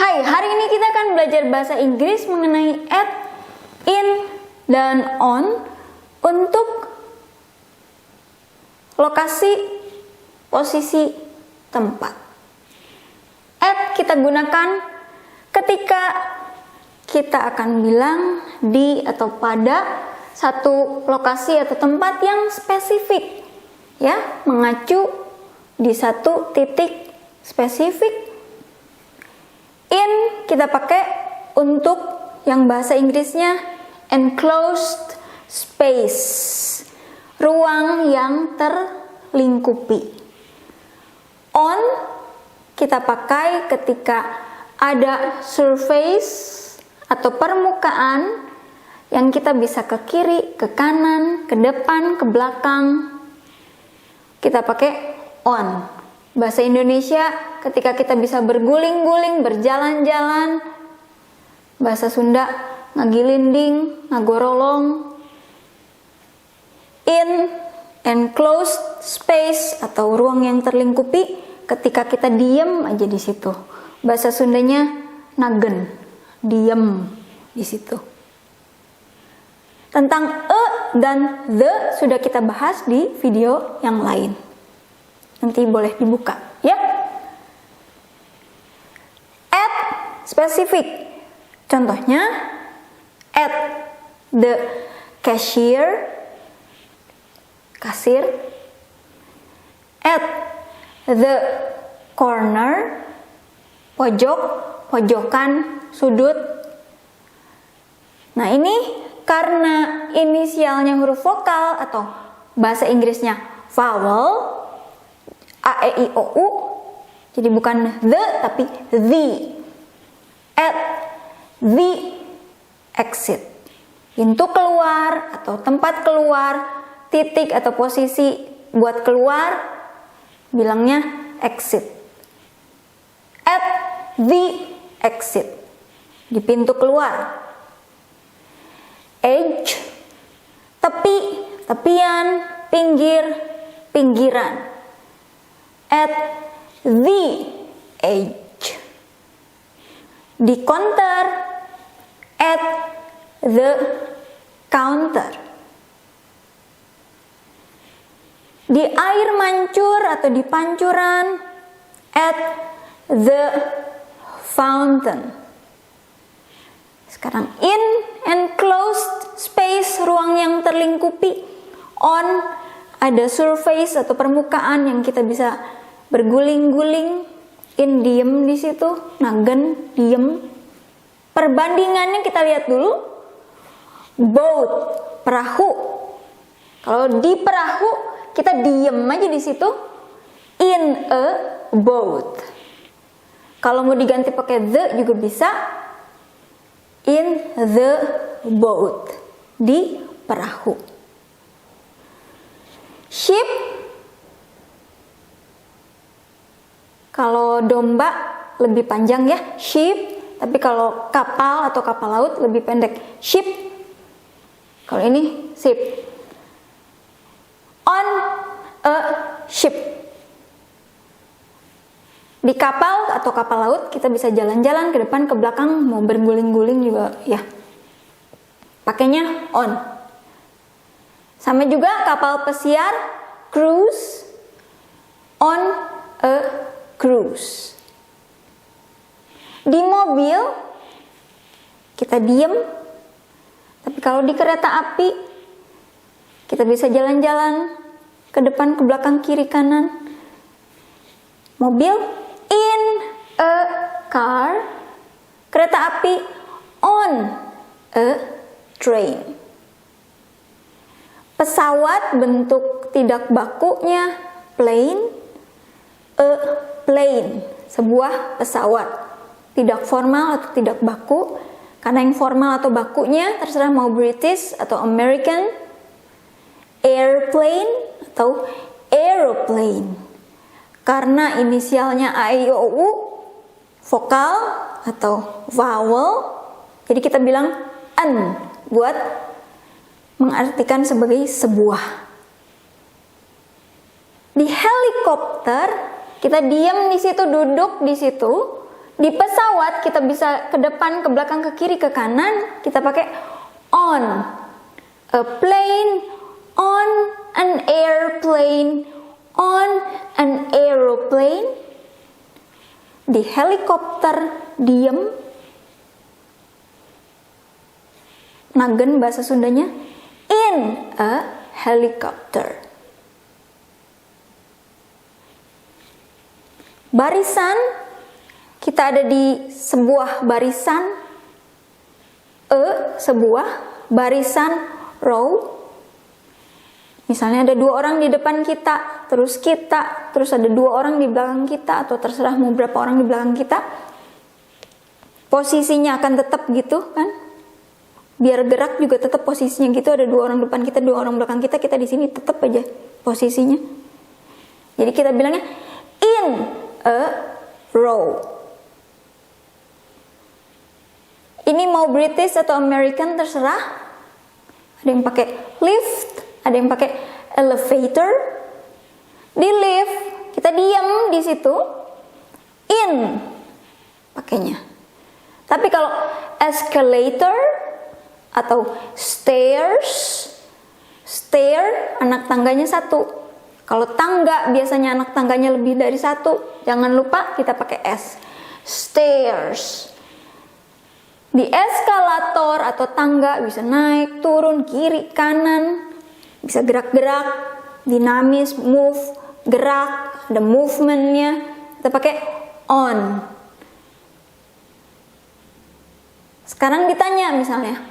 Hai, hari ini kita akan belajar bahasa Inggris mengenai at, in, dan on untuk lokasi, posisi, tempat. At kita gunakan ketika kita akan bilang di atau pada satu lokasi atau tempat yang spesifik, ya, mengacu di satu titik spesifik. In kita pakai untuk yang bahasa Inggrisnya enclosed space, ruang yang terlingkupi. On kita pakai ketika ada surface atau permukaan yang kita bisa ke kiri, ke kanan, ke depan, ke belakang. Kita pakai on. Bahasa Indonesia ketika kita bisa berguling-guling, berjalan-jalan. Bahasa Sunda ngagilinding, ngagorolong. In, enclosed space atau ruang yang terlingkupi ketika kita diem aja di situ. Bahasa Sundanya nagen, diem di situ. Tentang dan the sudah kita bahas di video yang lain. Nanti boleh dibuka, ya. At spesifik. Contohnya at the cashier, kasir. At the corner, pojok, pojokan, sudut. Nah, ini karena inisialnya huruf vokal atau bahasa Inggrisnya vowel, A, E, I, O, U, jadi bukan the tapi the. At the exit, pintu keluar atau tempat keluar, titik atau posisi buat keluar, bilangnya exit. At the exit, di pintu keluar. Edge, tepi, tepian, pinggir, pinggiran. At the edge, di counter. At the counter, di air mancur atau di pancuran. At the fountain. Sekarang in, enclosed space, ruang yang terlingkupi. On, ada surface atau permukaan yang kita bisa berguling-guling. In, diem di situ, nagen, diem. Perbandingannya kita lihat dulu. Boat, perahu. Kalau di perahu kita diem aja di situ. In a boat. Kalau mau diganti pakai the juga bisa. In the boat, di perahu. Ship, kalau domba lebih panjang ya, ship. Tapi kalau kapal atau kapal laut lebih pendek, ship. Kalau ini ship. On a ship. Di kapal atau kapal laut kita bisa jalan-jalan ke depan ke belakang, mau berguling-guling juga ya. Pakainya on. Sama juga kapal pesiar, cruise. On a cruise. Di mobil kita diem. Tapi kalau di kereta api kita bisa jalan-jalan ke depan, ke belakang, kiri, kanan. Mobil in a car. Kereta api on a train. Pesawat bentuk tidak bakunya plane. A plane, sebuah pesawat. Tidak formal atau tidak baku. Karena yang formal atau bakunya terserah mau British atau American. Airplane atau aeroplane. Karena inisialnya A, I, O, U, vokal atau vowel, jadi kita bilang an buat mengartikan sebagai sebuah. Di helikopter kita diam di situ, duduk di situ, Di pesawat kita bisa ke depan, ke belakang, ke kiri, ke kanan, kita pakai on a plane, on an airplane, on an aeroplane. Di helikopter diem, nagen bahasa Sundanya, in a helicopter. Barisan, kita ada di sebuah barisan, sebuah barisan, row. Misalnya ada 2 orang di depan kita, terus ada 2 orang di belakang kita, atau terserah mau berapa orang di belakang kita. Posisinya akan tetap gitu kan? Biar gerak juga tetap posisinya gitu, ada 2 orang depan kita, 2 orang belakang kita, kita di sini tetap aja posisinya. Jadi kita bilangnya in a row. Ini mau British atau American terserah. Ada yang pakai lift, ada yang pakai elevator. Di lift kita diam di situ, in pakainya. Tapi kalau escalator atau stairs, stair anak tangganya 1. Kalau tangga biasanya anak tangganya lebih dari 1. Jangan lupa kita pakai S. Stairs. Di eskalator atau tangga bisa naik, turun, kiri, kanan. Bisa gerak-gerak, dinamis, move, gerak, ada movementnya. Kita pakai on. Sekarang ditanya misalnya,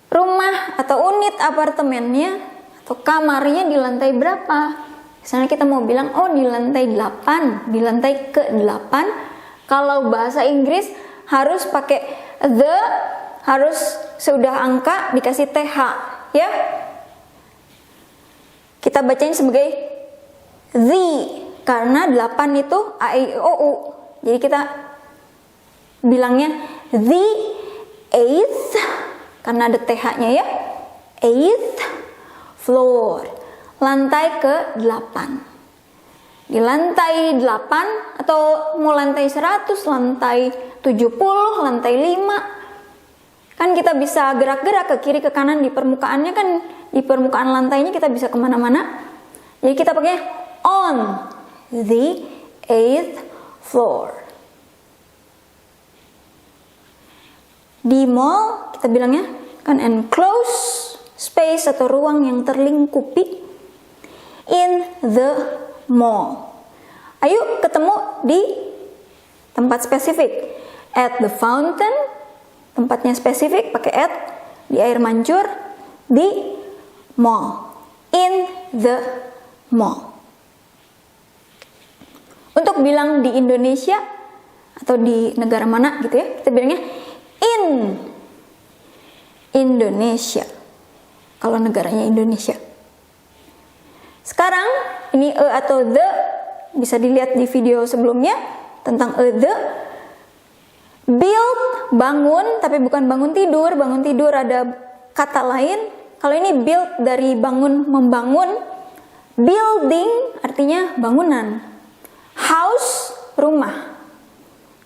rumah atau unit apartemennya atau kamarnya di lantai berapa? Misalnya kita mau bilang, oh di lantai 8, di lantai ke-8. Kalau bahasa Inggris harus pakai the, harus sudah angka dikasih TH, ya. Kita bacain sebagai the, karena 8 itu A, I, O, U. Jadi kita bilangnya the 8th, karena ada TH-nya ya. 8th floor, lantai ke-8. Di lantai 8 atau mau lantai 100, lantai 70, lantai 5. Kan kita bisa gerak-gerak ke kiri ke kanan di permukaannya kan, di permukaan lantainya kita bisa kemana-mana. Jadi kita pakai on the 8th floor. Di mall kita bilangnya kan enclosed space atau ruang yang terlingkupi, in the mall. Ayo ketemu di tempat spesifik. At the fountain, tempatnya spesifik pakai at. Di air mancur, di mall, in the mall. Untuk bilang di Indonesia atau di negara mana gitu ya, kita bilangnya in Indonesia. Kalau negaranya Indonesia. Sekarang ini atau the bisa dilihat di video sebelumnya tentang the. Build, bangun, tapi bukan bangun tidur. Bangun tidur ada kata lain. Kalau ini build dari bangun, membangun. Building artinya bangunan. House, rumah.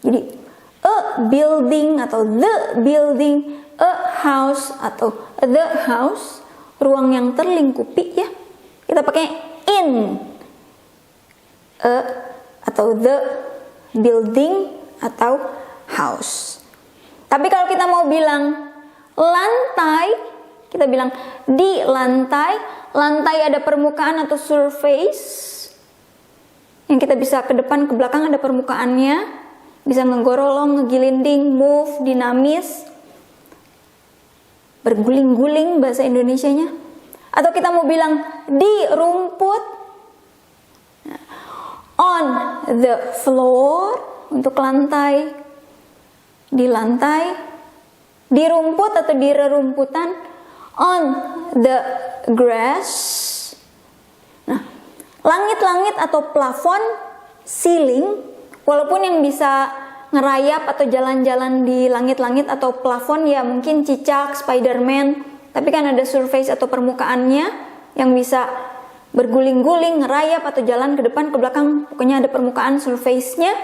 Jadi a building atau the building, a house atau the house, ruang yang terlingkupi ya. Kita pakai in a atau the building atau house. Tapi kalau kita mau bilang lantai, kita bilang di lantai. Lantai ada permukaan atau surface yang kita bisa ke depan ke belakang, ada permukaannya, bisa ngegorolong, ngegilinding, move, dinamis, berguling-guling bahasa Indonesianya. Atau kita mau bilang di rumput, on the floor untuk lantai, di lantai, di rumput atau di rerumputan, on the grass. Nah, langit-langit atau plafon, ceiling, walaupun yang bisa ngerayap atau jalan-jalan di langit-langit atau plafon ya mungkin cicak, Spiderman, tapi kan ada surface atau permukaannya yang bisa berguling-guling, ngerayap atau jalan ke depan ke belakang, pokoknya ada permukaan surface-nya.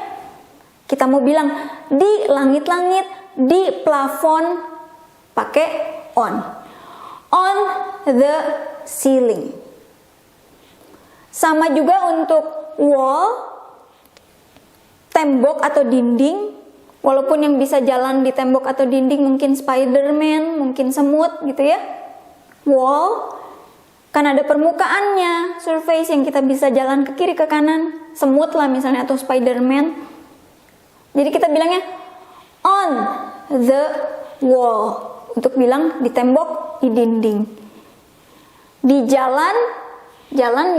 Kita mau bilang di langit-langit, di plafon, pakai on. On the ceiling. Sama juga untuk wall, tembok atau dinding. Walaupun yang bisa jalan di tembok atau dinding mungkin Spiderman, mungkin semut gitu ya. Wall, kan ada permukaannya, surface yang kita bisa jalan ke kiri ke kanan. Semut lah misalnya atau Spiderman. Jadi kita bilangnya on the wall. Untuk bilang di tembok, di dinding. Di jalan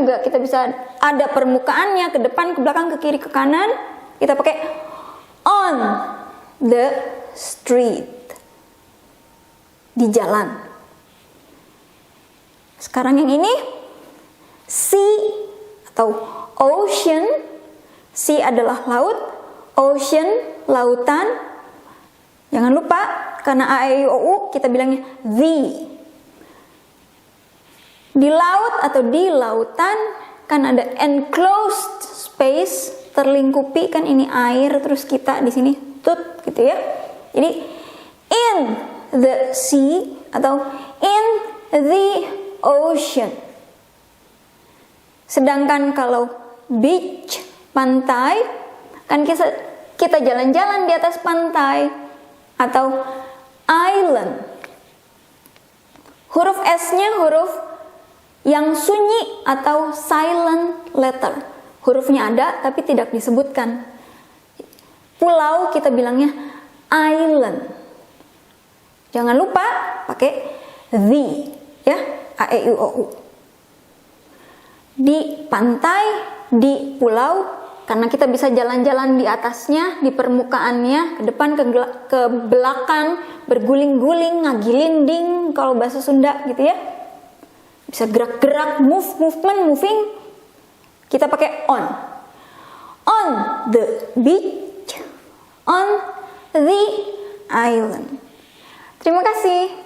juga kita bisa ada permukaannya, ke depan, ke belakang, ke kiri, ke kanan. Kita pakai on the street. Di jalan. Sekarang yang ini sea atau ocean. Sea adalah laut, ocean lautan. Jangan lupa karena a, e, i, o, u kita bilangnya the. Di laut atau di lautan kan ada enclosed space, terlingkupi, kan ini air, terus kita di sini tut gitu ya. Jadi in the sea atau in the ocean. Sedangkan kalau beach, pantai, kan kita jalan-jalan di atas pantai, atau island. Huruf S-nya huruf yang sunyi atau silent letter. Hurufnya ada tapi tidak disebutkan. Pulau kita bilangnya island. Jangan lupa pakai the ya, a, e, i, o, u. Di pantai, di pulau, karena kita bisa jalan-jalan di atasnya, di permukaannya, ke depan, ke belakang, berguling-guling, ngagilinding kalau bahasa Sunda gitu ya. Bisa gerak-gerak, moving. Kita pakai on. On the beach, on the island. Terima kasih.